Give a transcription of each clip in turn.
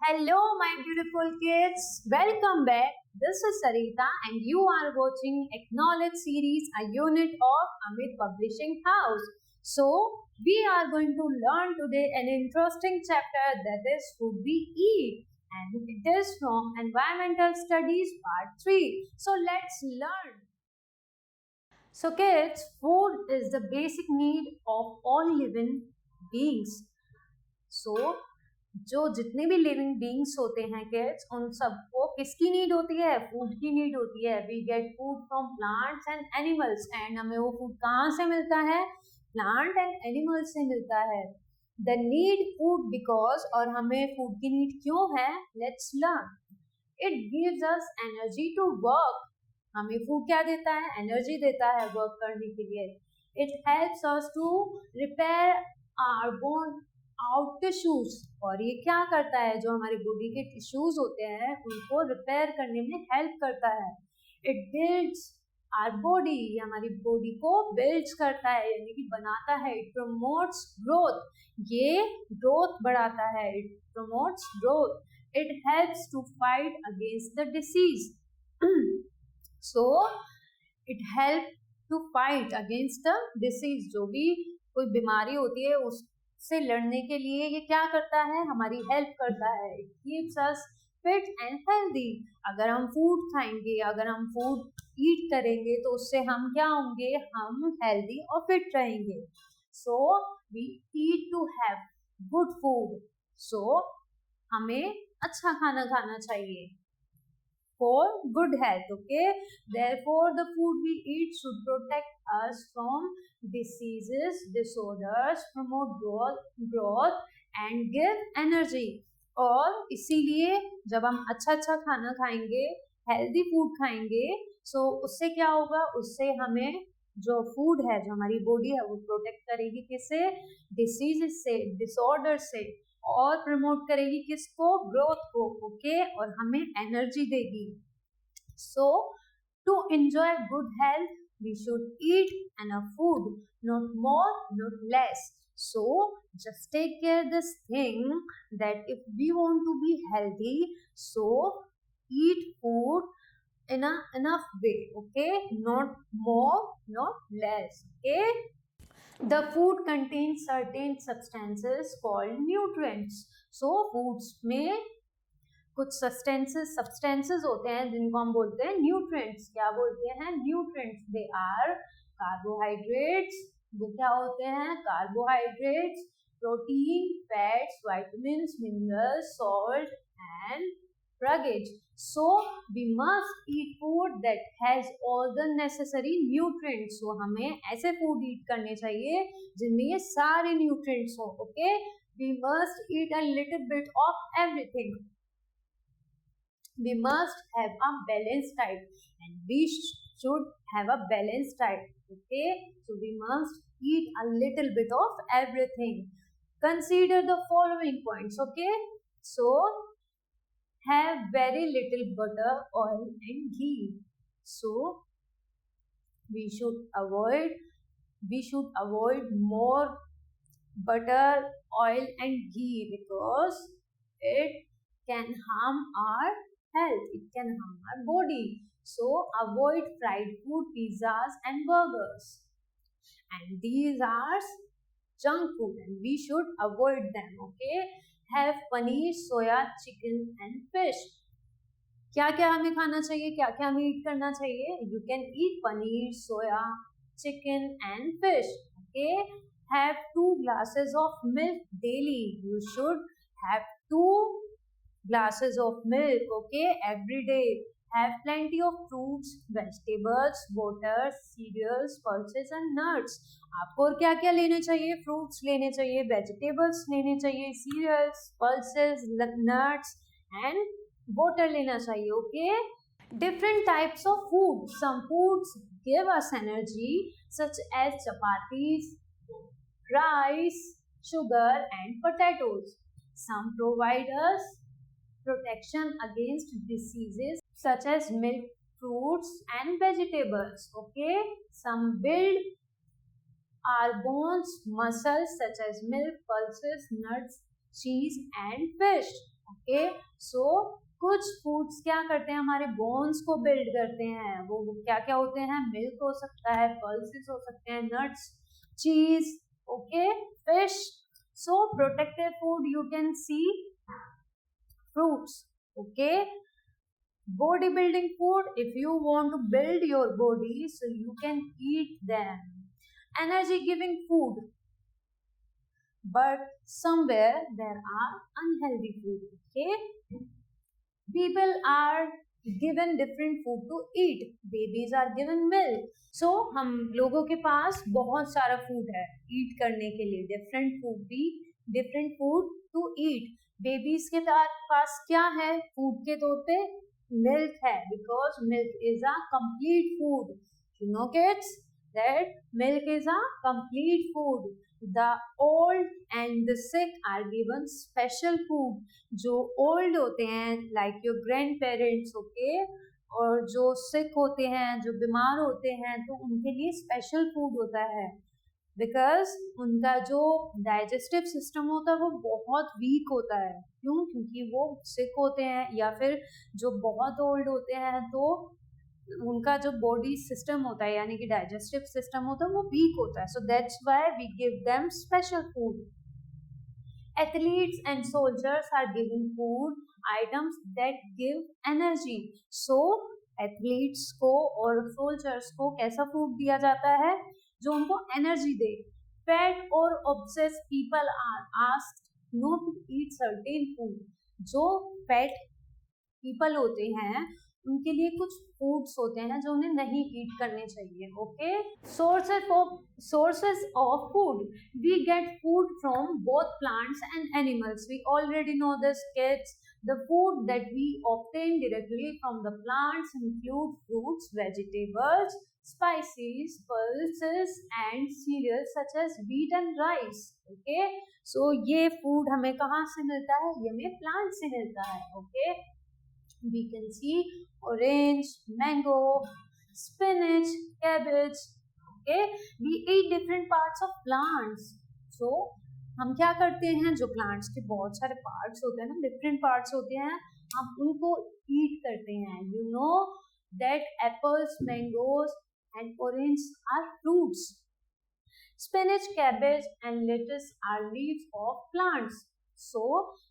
Hello, my beautiful kids. Welcome back. This is Sarita, and you are watching Acknowledge series, a unit of Amit Publishing House. So, we are going to learn today an interesting chapter that is food we eat, and it is from Environmental Studies Part 3. So, let's learn. So, kids, food is the basic need of all living beings. So, जो जितने भी living beings होते हैं kids उन सबको किसकी need होती है? फूड की नीड होती है. We get food from plants and animals. And हमें वो फूड कहाँ से मिलता है? प्लांट एंड एनिमल्स से मिलता है. द नीड फूड बिकॉज, और हमें फूड की नीड क्यों है? Let's learn. It gives us energy to work. हमें फूड क्या देता है? एनर्जी देता है वर्क करने के लिए. It helps us to repair our bone out tissues. और ये क्या करता है? जो हमारे बॉडी के टिश्यूज होते हैं उनको रिपेयर करने में हेल्प करता है. It builds our body. ये हमारी बॉडी को बिल्ड्स करता है यानी कि बनाता है. It promotes growth. ये ग्रोथ बढ़ाता है. It promotes growth. It helps to fight against the disease. So it help to fight against the disease. जो भी कोई बीमारी होती है उससे लड़ने के लिए ये क्या करता है? हमारी हेल्प करता है. It keeps us fit and healthy. अगर हम फूड खाएंगे, अगर हम फूड ईट करेंगे तो उससे हम क्या होंगे? हम हेल्दी और फिट रहेंगे. So we eat to have good food. So हमें अच्छा खाना खाना चाहिए for good health. Okay, therefore the food we eat should protect us from diseases, disorders, promote growth and give energy. और इसीलिए जब हम अच्छा खाना खाएंगे, हेल्दी फूड खाएंगे, सो उससे क्या होगा? उससे हमें जो फूड है, जो हमारी बॉडी है, वो प्रोटेक्ट करेगी किससे? डिसीजेस से, डिसऑर्डर से. और प्रमोट करेगी किसको? ग्रोथ को. ओके, और हमें एनर्जी देगी. So to enjoy good health we should eat enough food, not more not less. So just take care this thing that if we want to be healthy, so eat food in a enough way. Okay, not more not less. Okay, the food contains certain substances called nutrients. So foods में कुछ substances होते हैं जिनको हम बोलते हैं nutrients. क्या बोलते हैं? nutrients. They are carbohydrates. वो क्या होते हैं? carbohydrates, protein, fats, vitamins, minerals, salt and baggage. So we must eat food that has all the necessary nutrients. So हमें ऐसे food eat करने चाहिए जिनमें ये सारे nutrients हो. Okay, we must eat a little bit of everything. We must have a balanced diet, and we should have a balanced diet. Okay, so we must eat a little bit of everything. Consider the following points. Okay, so have very little butter, oil and ghee. So we should avoid more butter, oil and ghee because it can harm our health. It can harm our body. So avoid fried food, pizzas and burgers. And these are junk food and we should avoid them. Okay, have paneer, soya, chicken and fish. क्या क्या हमें खाना चाहिए? क्या क्या हमें ईट करना चाहिए? You can eat paneer, soya, chicken and fish. Okay, have 2 glasses of milk daily. You should have 2 glasses of milk. Okay, every day. Have plenty of fruits, vegetables, water, cereals, pulses and nuts. आपको और क्या क्या लेने चाहिए? Fruits लेने चाहिए, vegetables लेने चाहिए, cereals, pulses, nuts and water लेना चाहिए. Okay, different types of food. Some foods give us energy such as chapatis, rice, sugar and potatoes. Some provide us protection against diseases such as milk, fruits and vegetables. Okay, some build our bones, muscles such as milk, pulses, nuts, cheese and fish. Okay, so कुछ foods क्या करते हैं, हमारे bones को build करते हैं। वो क्या क्या होते हैं, मिल्क हो सकता है, पल्सेस हो सकते हैं, नट्स, चीज, okay, fish. So protective food you can C fruits, okay, bodybuilding food, if you want to build your body, so you can eat them. Energy giving food, but somewhere there are unhealthy food, okay. People are given different food to eat, babies are given milk. So हम लोगों के पास बहुत सारा food है ईट करने के लिए, different food to eat. Babies के पास क्या है फूड के तौर पे, मिल्क है, because milk is a complete food. You know kids that milk is a complete food. The old and the sick are given special food. जो old होते हैं like your grandparents, okay, और जो सिक होते हैं, जो बीमार होते हैं, तो उनके लिए स्पेशल फूड होता है, बिकॉज उनका जो डाइजेस्टिव सिस्टम होता है वो बहुत वीक होता है। क्यों? क्योंकि वो सिक होते हैं, या फिर जो बहुत ओल्ड होते हैं तो उनका जो बॉडी सिस्टम होता है यानी कि डाइजेस्टिव सिस्टम होता है वो वीक होता है। So that's why we give them special food. Athletes and soldiers are given food items that give energy. So athletes को और soldiers को कैसा फूड दिया जाता है जो उनको energy they. Fat or obsessed people are asked not to eat certain food. जो fat people होते हैं उनके लिए कुछ फूड्स होते हैं जो उन्हें नहीं ईट करने चाहिए। Okay, sources of food, we get food from both plants and animals. We already know this, kids. The food that we obtain directly from the plants include fruits, vegetables, spices, pulses and cereals such as wheat and rice. Okay, so ये food हमें कहाँ से मिलता है, ये हमें plant से मिलता है। Okay, we can see orange, mango, spinach, cabbage. Okay, we eat different parts of plants. So हम क्या करते हैं, जो प्लांट्स के बहुत सारे पार्ट्स होते हैं ना, डिफरेंट पार्ट्स होते हैं, हम उनको ईट करते हैं। You know that apples, mangoes and orange are fruits. Spinach, cabbage and lettuce are leaves of plants. So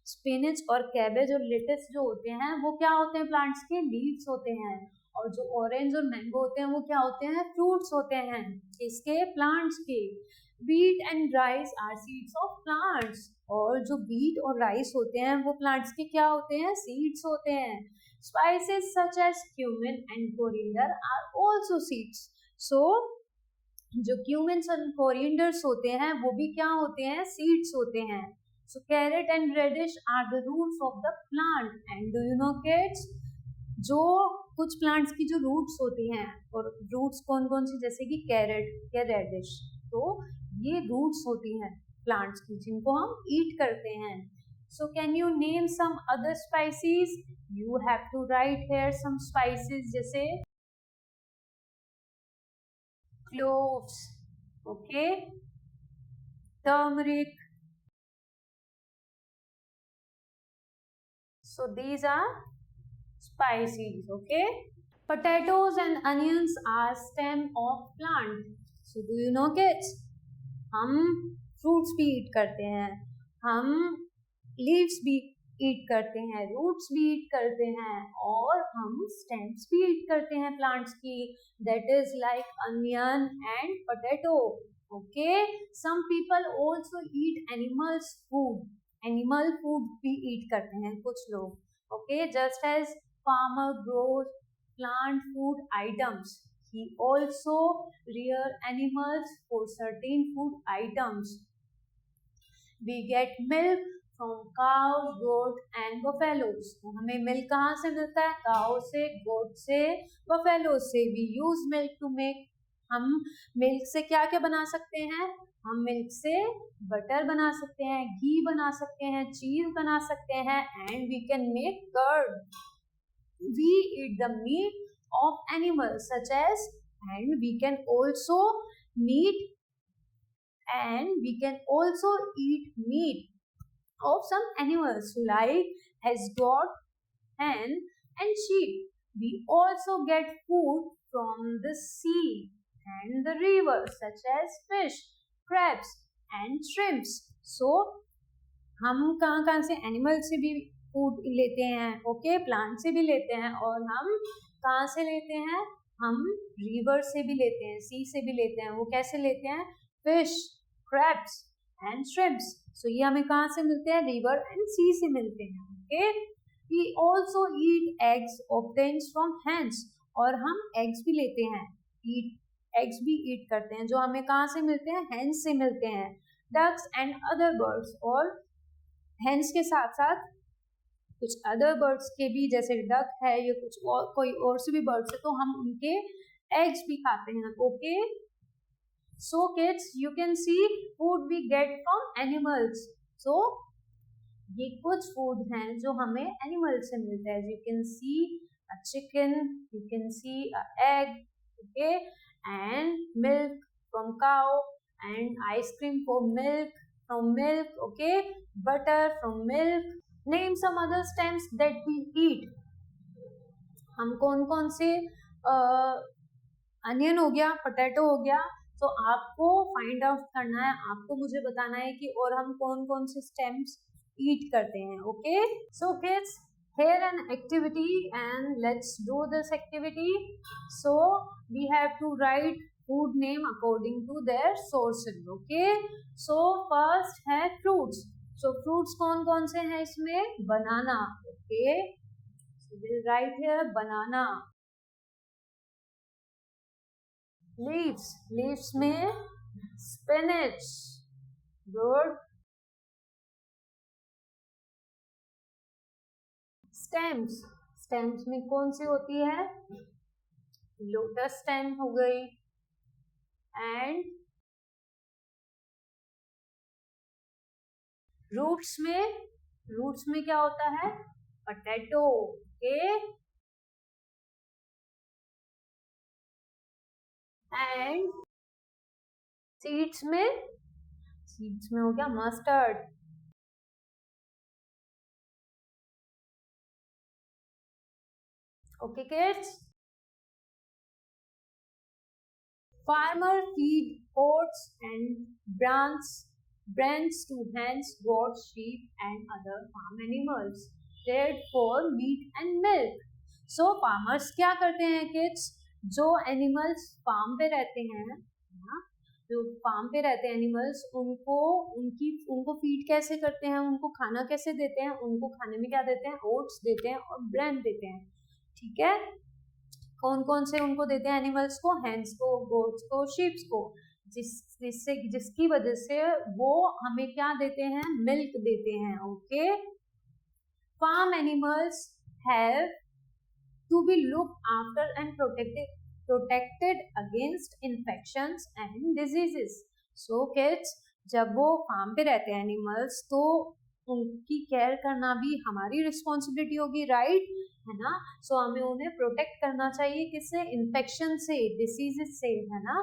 spinach और कैबेज और लेटस जो होते हैं वो क्या होते हैं, प्लांट्स के लीव्स होते हैं। और जो ऑरेंज और मैंगो होते हैं वो क्या होते हैं, फ्रूट्स होते हैं, इसके, प्लांट्स के। Wheat and rice are seeds of plants. और जो व्हीट और राइस होते हैं वो प्लांट्स के क्या होते हैं, सीड्स होते हैं। Spices such as cumin and coriander are also seeds. So जो क्यूमिन्स और कोरिएंडर्स होते हैं वो भी क्या होते हैं, सीड्स होते हैं। So carrot and radish are the roots of the plant. And do you know kids, जो कुछ प्लांट्स की जो रूट्स होती हैं, और रूट्स कौन कौन सी, जैसे कि कैरेट या रेडिश, तो ये रूट्स होती हैं प्लांट्स की जिनको हम ईट करते हैं। So can you name some other spices? You have to write here some spices, जैसे cloves, okay, turmeric. So these are spices, okay. Potatoes and onions are stem of plant. So do you know kids, हम fruits भी eat करते हैं, हम leaves भी eat करते हैं, roots भी eat करते हैं, और हम stems भी eat करते हैं plants की, that is like onion and potato. Okay, some people also eat animals food. Animal food भी ईट करते हैं कुछ लोग। Okay, just as farmer grows plant food items, he also rear animals for certain food items. We get milk from cows, goat and buffaloes. तो हमें milk कहाँ से मिलता है, काउ से, गोट से, बफेलो से। We use milk to make, हम मिल्क से क्या क्या बना सकते हैं, हम मिल्क से बटर बना सकते हैं, घी बना सकते हैं, चीज बना सकते हैं, and we can make curd. We eat the meat of animals such as, and we can also meat and we can also eat meat of some animals like has got hen and sheep. We also get food from the sea and the river, such as fish, crabs and shrimps. So हम कहाँ कहाँ से animal से भी food लेते हैं, okay, plant से भी लेते हैं, और हम कहाँ से लेते हैं, हम रिवर से भी लेते हैं, सी से भी लेते हैं. वो कैसे लेते हैं? Fish, crabs and shrimps. So ये हमें कहाँ से मिलते हैं? रिवर एंड सी से मिलते हैं. Okay. We also eat eggs obtained from hens. और हम एग्स भी लेते हैं, एग्स भी ईट करते हैं, जो हमें कहाँ से मिलते हैं? हेन्स से मिलते हैं. Ducks and other birds. और हेन्स के साथ साथ कुछ अदर बर्ड्स के भी, जैसे डक है या कुछ और, कोई और से भी बर्ड्स है, तो हम उनके एग्स भी खाते हैं. Okay. So kids, you can see food we get from animals. So ये कुछ फूड हैं जो हमें एनिमल से मिलते हैं. You can C a chicken, you can C a egg, okay, and milk from cow, and ice cream from milk, okay, butter from milk. Name some other stems that we eat. हम कौन कौन से, onion हो गया, potato हो गया, तो आपको फाइंड आउट करना है, आपको मुझे बताना है कि और हम कौन कौन से स्टेम्स ईट करते हैं. Okay. So kids, here an activity and let's do this activity. So we have to write food name according to their sources. Okay. So first है fruits. So fruits कौन कौन से हैं इसमें? Banana. Okay. So we'll write here banana. Leaves. Leaves में spinach. Good. Stems. Stems में कौन सी होती है? लोटस स्टेम हो गई. एंड रूट्स में क्या होता है? पोटैटो. ओके. एंड सीड्स में हो गया mustard. Okay kids. Farmer feed oats and brands to hens, goats, sheep and other farm animals cared for meat and milk. So farmers क्या करते हैं kids? जो animals farm पे रहते हैं ना, जो farm पे रहते हैं animals, उनको feed कैसे करते हैं? उनको खाना कैसे देते हैं? उनको खाने में क्या देते हैं? oats देते हैं और brand देते हैं. ठीक है. कौन कौन से उनको देते हैं एनिमल्स को? हेन्स को, गोट्स को, शीप्स को, जिसकी वजह से वो हमें क्या देते हैं? मिल्क देते हैं. Okay. Farm animals have to be look after and protected against infections and diseases. So kids, जब वो फार्म पे रहते हैं एनिमल्स, तो उनकी केयर करना भी हमारी रिस्पॉन्सिबिलिटी होगी, राइट है ना. सो हमें उन्हें प्रोटेक्ट करना चाहिए, किससे? इन्फेक्शन से, डिसीजेस से, है ना.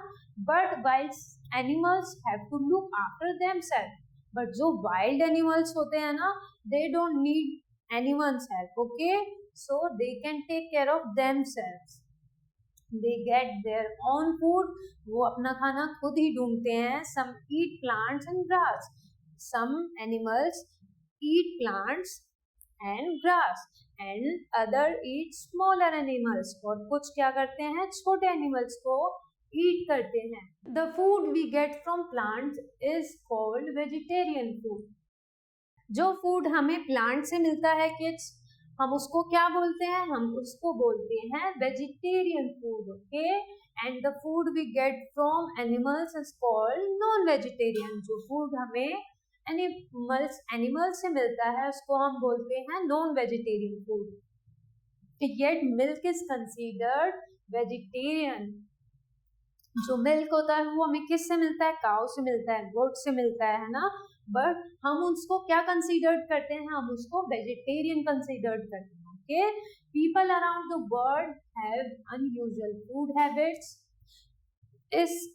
But wild animals have to look after themself. But जो वाइल्ड एनिमल्स होते हैं ना, they don't need anyone's help. Okay. So they can take care of themselves. They get their own food. वो अपना खाना खुद ही ढूंढते हैं. Some eat plants and grass. Some animals eat plants and grass and other eat smaller animals. और कुछ क्या करते हैं? छोटे एनिमल्स को eat करते हैं. The food we get from plants is called vegetarian food. जो फूड हमें प्लांट से मिलता है किड्स, हम उसको क्या बोलते हैं? हम उसको बोलते हैं vegetarian food. Okay. And the food we get from animals is called non vegetarian. जो फूड हमें एनिमल्स से मिलता है उसको हम बोलते हैं non vegetarian food. Yet milk is considered vegetarian. जो मिल्क होता है वो हमें किससे मिलता है? काउ से मिलता है, गोट से मिलता है ना. बट हम उसको क्या कंसीडर्ड करते हैं? हम उसको वेजिटेरियन कंसीडर्ड करते हैं. Okay. People around the world have unusual food habits.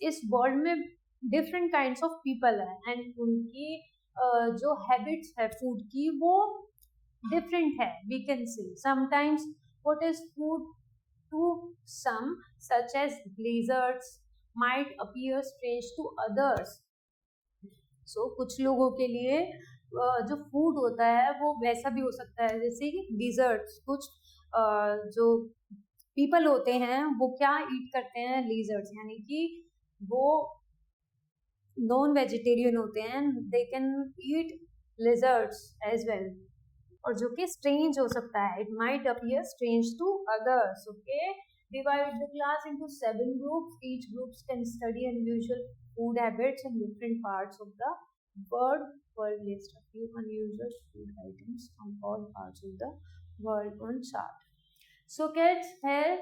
इस वर्ल्ड में डिफरेंट काइंड्स ऑफ पीपल है, एंड उनकी जो हैबिट्स है फूड की, वो different है, we can say. Sometimes what is food to some, such as lizards, might appear strange to others. So कुछ लोगों के लिए जो फूड होता है वो वैसा भी हो सकता है, जैसे कि lizards, कुछ जो पीपल होते हैं वो क्या ईट करते हैं, lizards, यानी कि वो नॉन वेजिटेरियन होते हैं, they can eat lizards as well, और जो कि स्ट्रेंज हो सकता है, it might appear strange to others. Okay, divide the class into 7 groups. Each groups can study unusual food habits in different parts of the world. World list a few unusual food items from all parts of the world on chart. So kids, here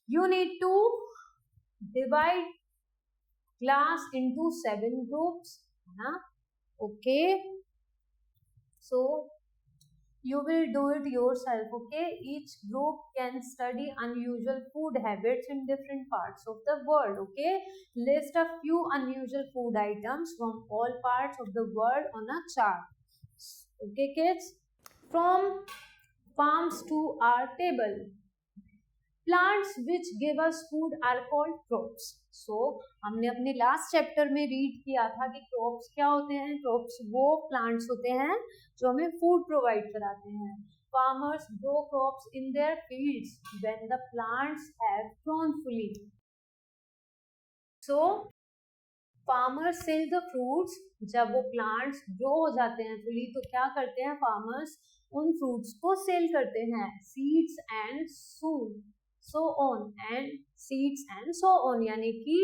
you need to divide class into 7 groups. Okay, so you will do it yourself. Okay, each group can study unusual food habits in different parts of the world. Okay, list a few unusual food items from all parts of the world on a chart. Okay kids, from farms to our table. Plants which give us food are called crops. So हमने अपने last chapter में read किया था कि crops क्या होते हैं. Crops वो प्लांट्स होते हैं जो हमें फूड प्रोवाइड कराते हैं. Farmers grow crops in their fields when the plants have grown fully. So farmers sell the fruits. जब वो प्लांट्स ग्रो हो जाते हैं fully तो क्या करते हैं farmers, उन फ्रूट्स को सेल करते हैं. Seeds and so on and seeds and so on, यानी कि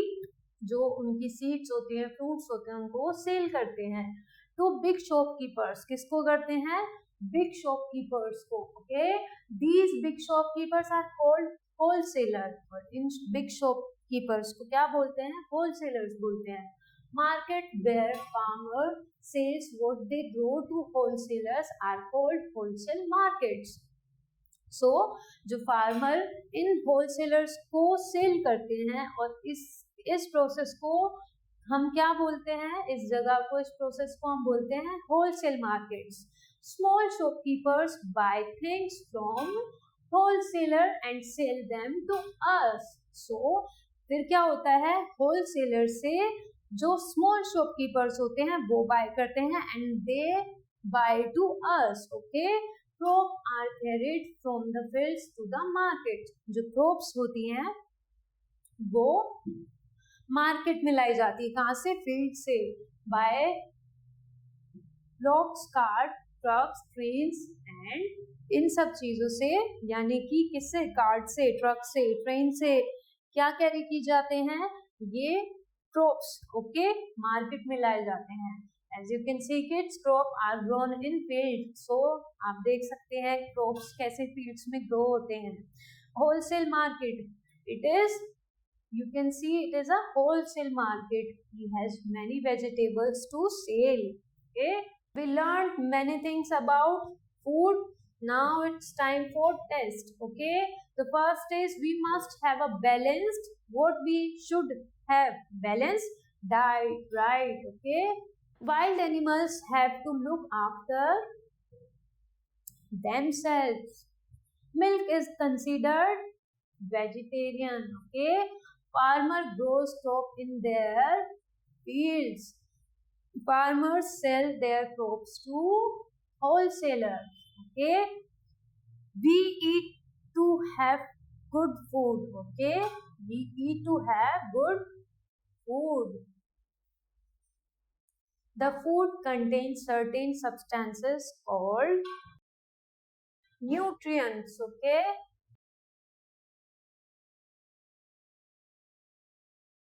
जो उनकी सीड्स होती हैं, फ्रूट्स होते हैं, उनको सेल करते हैं. तो बिग शॉपकीपर्स किसको करते हैं, बिग शॉपकीपर्स को. Okay, these big shopkeepers are called wholesaler, और इन बिग शॉपकीपर्स को क्या बोलते हैं, होलसेलर्स बोलते हैं. Market where farmer sells what they grow to wholesalers are called wholesale markets. So जो फार्मर इन होलसेलर्स को सेल करते हैं, और इस प्रोसेस को हम क्या बोलते हैं, इस जगह को, इस प्रोसेस को हम बोलते हैं wholesale markets. Small shopkeepers buy things from wholesaler and sell them to us. So फिर क्या होता है, होलसेलर से जो स्मॉल शॉपकीपर्स होते हैं वो बाय करते हैं and they buy to us. Okay, crop are carried from the fields to the market. जो crops होती हैं वो मार्केट में लाई जाती है, कहाँ से, फील्ड से. By locks, cart, trucks, trains and इन सब चीजों से, यानी कि किससे, कार्ट से, ट्रक से, ट्रेन से क्या कैरी की जाते हैं, ये crops. ओके, मार्केट में लाए जाते हैं. As you can see kids, crops are grown in fields. So आप देख सकते हैं crops कैसे fields में grow होते हैं. Wholesale market, it is, you can see it is a wholesale market. He has many vegetables to sell. Okay, we learned many things about food. Now it's time for test. Okay, the first is we must have a balanced, what we should have, balanced diet, right? Okay, wild animals have to look after themselves. Milk is considered vegetarian. Okay, farmer grows crop in their fields. Farmers sell their crops to wholesalers. Okay, we eat to have good food. Okay, we eat to have good food. The food contains certain substances called nutrients. Okay,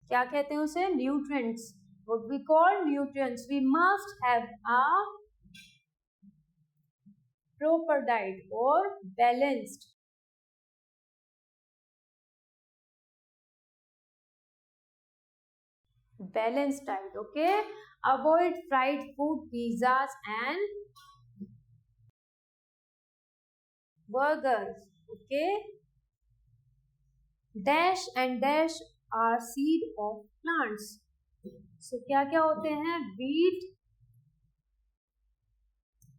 क्या कहते हैं उसे, nutrients. What we call nutrients. We must have a proper diet or balanced. Balanced diet. Okay, avoid fried food, pizzas and burgers. Okay, dash and dash are seed of plants. So क्या क्या होते हैं, wheat,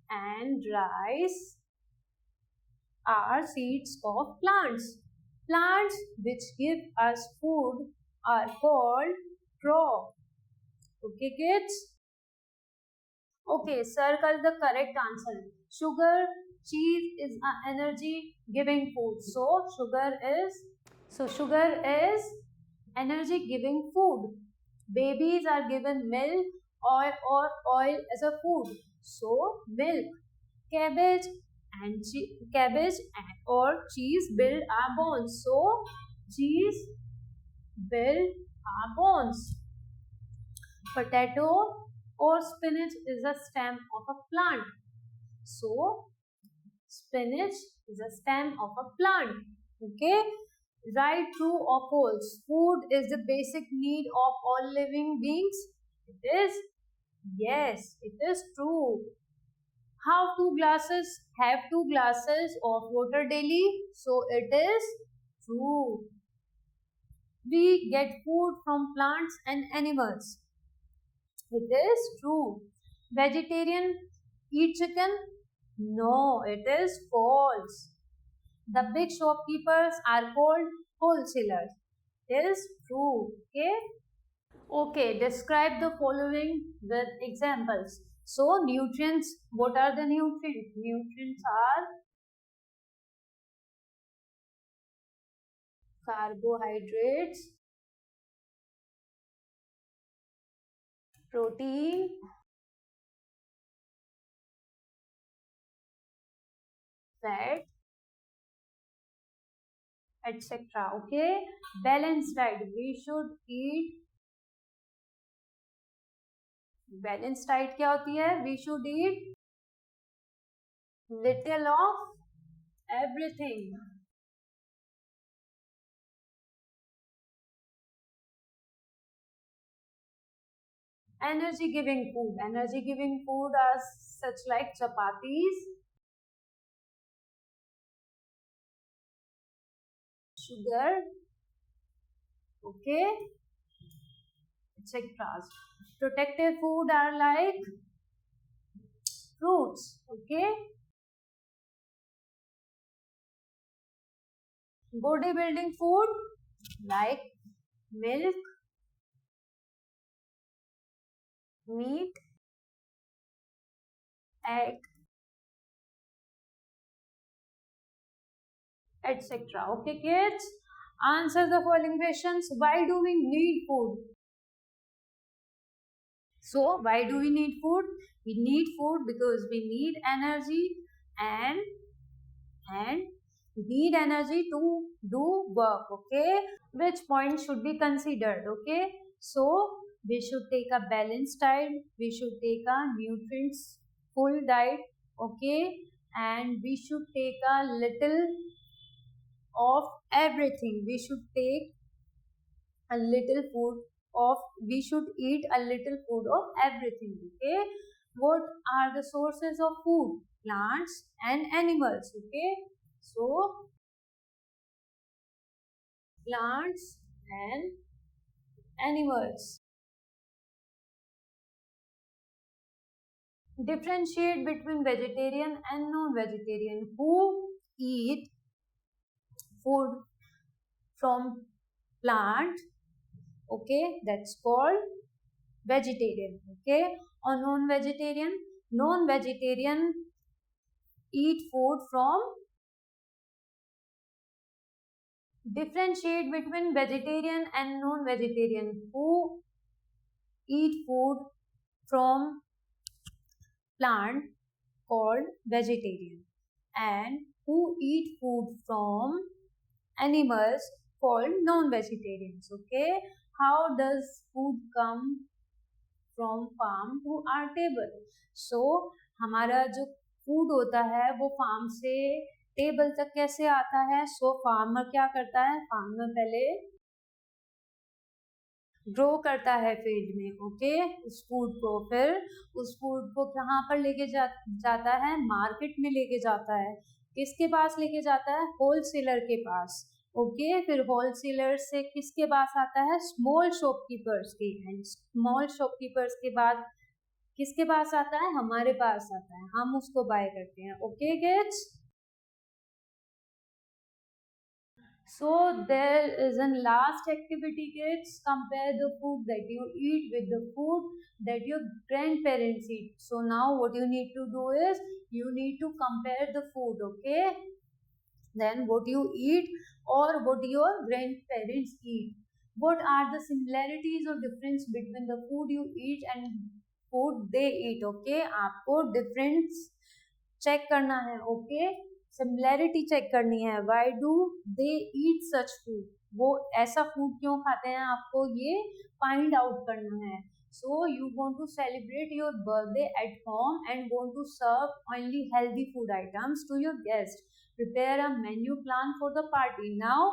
and rice are seeds of plants. Plants which give us food are called crop. Okay, kids? Okay, circle the correct answer. Sugar, cheese is an energy giving food. So sugar is energy giving food. Babies are given milk or oil as a food. So milk, cabbage cabbage or cheese build our bones. So cheese build our bones. Potato or spinach is a stem of a plant. So spinach is a stem of a plant. Okay. Right, true or false? Food is the basic need of all living beings. It is. Yes, it is true. Have two glasses of water daily? So it is true. We get food from plants and animals. It is true. Vegetarian eat chicken? No, it is false. The big shopkeepers are called wholesalers. It is true. Okay. Okay, describe the following with examples. So, nutrients, what are the nutrients? Nutrients are carbohydrates, protein, fat, etc. Okay, balanced diet. We should eat balanced diet क्या होती है? We should eat little of everything. Energy giving food. Energy giving food are such like chapatis, sugar, okay, etc. Protective food are like fruits, okay. Bodybuilding food like milk, meat, egg, etc. Okay, kids? Answer the following questions. Why do we need food? So, why do we need food? We need food because we need energy and we need energy to do work. Okay, which point should be considered? Okay, so we should take a balanced diet, we should take a nutrients full diet, okay, and we should take a little of everything. We should take a little food of, we should eat a little food of everything. Okay, what are the sources of food? Plants and animals. Okay, so plants and animals. Differentiate between vegetarian and non-vegetarian. Who eat food from plant? Okay, that's called vegetarian. Okay, or non-vegetarian? Non-vegetarian eat food from. Differentiate between vegetarian and non-vegetarian. Who eat food from plant called vegetarian, and who eat food from animals called non-vegetarians. Okay, how does food come from farm to our table? So हमारा जो food होता है वो farm से table तक कैसे आता है? सो फार्मर क्या करता है? फार्मर पहले ग्रो करता है फील्ड में, ओके, उस फूड को, फिर उस फूड को कहाँ पर लेके जाता है? मार्केट में लेके जाता है। किसके पास लेके जाता है? होलसेलर के पास, ओके। फिर होलसेलर से किसके पास आता है? स्मॉल शॉपकीपर्स के, एंड स्मॉल शॉपकीपर्स के बाद किसके पास आता है? हमारे पास आता है, हम उसको बाय करते हैं. Okay kids? So there is a last activity, kids. Compare the food that you eat with the food that your grandparents eat. So now what you need to do is you need to compare the food, okay? Then what you eat or what your grandparents eat. What are the similarities or difference between the food you eat and food they eat? Okay, आपको difference check करना है. Okay, similarity check करनी है. Why do they eat such food? वो ऐसा food क्यों खाते हैं, आपको ये फाइंड आउट करना है. So you want to celebrate your birthday at home and want to serve only healthy food items to your guest. Prepare a menu plan for the party. Now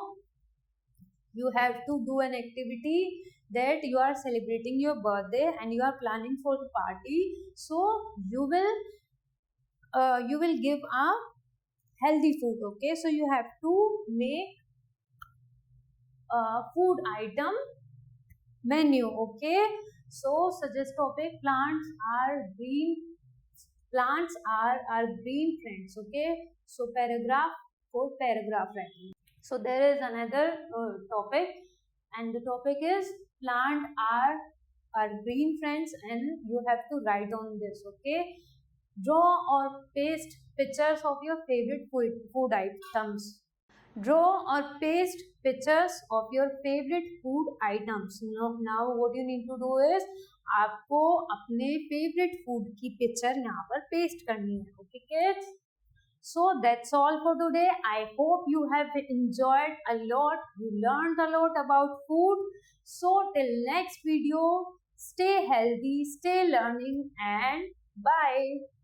you have to do an activity that you are celebrating your birthday and you are planning for the party. So you will give a healthy food. Okay, so you have to make a food item menu. Okay, so suggest topic: plants are our green friends. Okay, so paragraph for paragraph writing. So there is another topic, and the topic is plant are our green friends, and you have to write on this. Okay, draw or paste pictures of your favorite food items. Draw or paste pictures of your favorite food items. Now what you need to do is आपको अपने favorite food की picture यहाँ पर paste करनी है. Okay kids? So that's all for today. I hope you have enjoyed a lot. You learned a lot about food. So till next video, stay healthy, stay learning, and bye.